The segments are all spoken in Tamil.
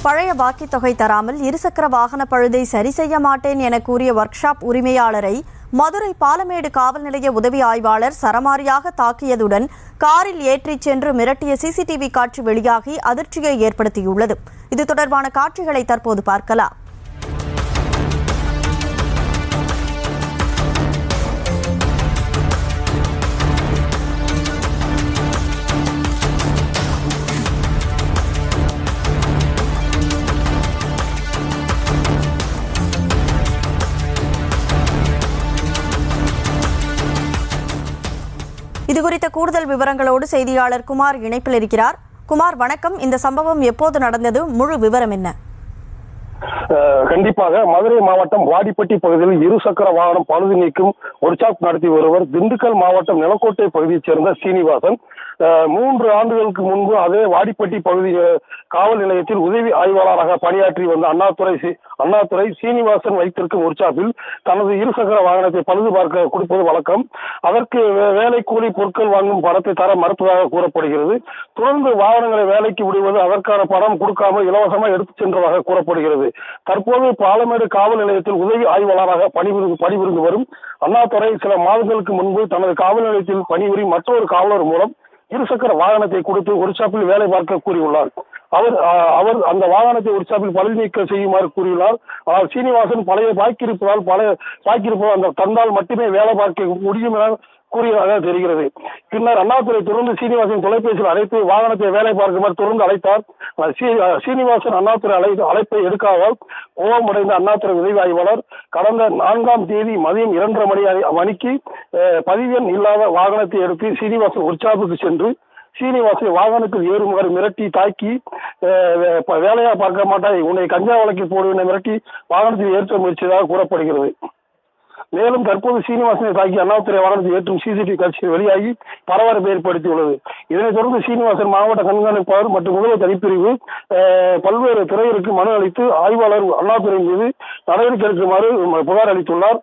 பழைய பாக்கி தொகை தராமல் இருசக்கர வாகன பழுதை சரி செய்ய மாட்டேன் என கூறிய ஒர்க் ஷாப் உரிமையாளரை மதுரை பாலமேடு காவல் நிலைய உதவி ஆய்வாளர் சரமாரியாக தாக்கியதுடன் காரில் ஏற்றிச் சென்று மிரட்டிய சிசிடிவி காட்சி வெளியாகி அதிர்ச்சியை ஏற்படுத்தியுள்ளது. இது தொடர்பான காட்சிகளை தற்போது பார்க்கலாம். இதுகுறித்த கூடுதல் விவரங்களோடு செய்தியாளர் குமார் இணைப்பில் இருக்கிறார். குமார், வணக்கம். இந்த சம்பவம் எப்போது நடந்தது? முழு விவரம் என்ன? கண்டிப்பாக மதுரை மாவட்டம் வாடிப்பட்டி பகுதியில் இருசக்கர வாகனம் பழுது நீக்கும் ஒர்க் ஷாப் நடத்தி வருவர் திண்டுக்கல் மாவட்டம் நிலக்கோட்டை பகுதியைச் சேர்ந்த சீனிவாசன் 3 ஆண்டுகளுக்கு முன்பு அதே வாடிப்பட்டி பகுதி காவல் நிலையத்தில் உதவி ஆய்வாளராக பணியாற்றி வந்த அண்ணாதுரை சீனிவாசன் வைத்திருக்கும் ஒர்க் ஷாப்பில் தனது இருசக்கர வாகனத்தை பழுது பார்க்க கொடுப்பது வழக்கம். அதற்கு வேலை கூலி பொருட்கள் வாங்கும் பணத்தை தர மறுப்பதாக கூறப்படுகிறது. தொடர்ந்து வாகனங்களை வேலைக்கு விடுவது, அதற்கான பணம் கொடுக்காமல் இலவசமாக எடுத்துச் சென்றதாக கூறப்படுகிறது. தற்போது பாலமேடு காவல் நிலையத்தில் உதவி ஆய்வாளராக பணிபுரிந்து வரும் அண்ணாதுரை சில மாதங்களுக்கு முன்பு தனது காவல் நிலையத்தில் பணிபுரியும் மற்றொரு காவலர் மூலம் இருசக்கர வாகனத்தை கொடுத்து ஒர்க் ஷாப்பில் வேலை பார்க்க கூறியுள்ளார். அவர் அந்த வாகனத்தை ஒர்க் ஷாப்பில் பழுது நீக்கம் செய்யுமாறு கூறியுள்ளார். ஆனால் சீனிவாசன் பழைய பாக்கி இருப்பதால் அந்த தந்தால் மட்டுமே வேலை பார்க்க முடியும் என கூறியதாக தெரிகிறது. பின்னர் அண்ணாதுரை தொடர்ந்து சீனிவாசன் தொலைபேசியில் அழைத்து வாகனத்தை வேலை பார்க்குமாறு தொடர்ந்து அழைத்தார். சீனிவாசன் அண்ணாதுரை அழைப்பை எடுக்காமல் கோபமடைந்த அண்ணாதுரை உதவி ஆய்வாளர் கடந்த 4ஆம் தேதி மதியம் 2:30 மணிக்கு பதிவெண் இல்லாத வாகனத்தை எடுத்து சீனிவாசன் ஒர்க் ஷாப்புக்கு சென்று சீனிவாசனை வாகனத்தில் ஏறுமாறு மிரட்டி தாக்கி வேலையா பார்க்க மாட்டாய், உன்னை கஞ்சா வழக்கில் போடுவதை மிரட்டி வாகனத்தில் ஏற்ற முயற்சியதாக கூறப்படுகிறது. மேலும் தற்போது சீனிவாசனை தாக்கி அண்ணாதுரை வாகனத்தை ஏற்றும் சிசிடிவி காட்சி வெளியாகி பரபரப்பை ஏற்படுத்தியுள்ளது. இதனைத் தொடர்ந்து சீனிவாசன் மாவட்ட கண்காணிப்பாளர் மற்றும் முதல்வர் தனிப்பிரிவு பல்வேறு துறைகளுக்கு மனு அளித்து ஆய்வாளர் அண்ணாதுரை மீது நடவடிக்கை எடுக்குமாறு புகார் அளித்துள்ளார்.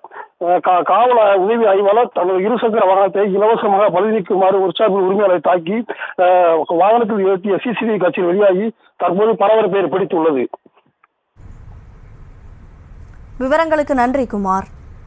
காவல் உதவி ஆய்வாளர் தனது இருசக்கர வாகனத்தை இலவசமாக பழுது நீக்குமாறு ஒர்க் ஷாப்பில் உரிமையாளரை தாக்கி வாகனத்தில் ஏற்றிய சிசிடிவி காட்சி வெளியாகி தற்போது பரபரப்பை ஏற்படுத்தியுள்ளது. விவரங்களுக்கு நன்றி குமார்.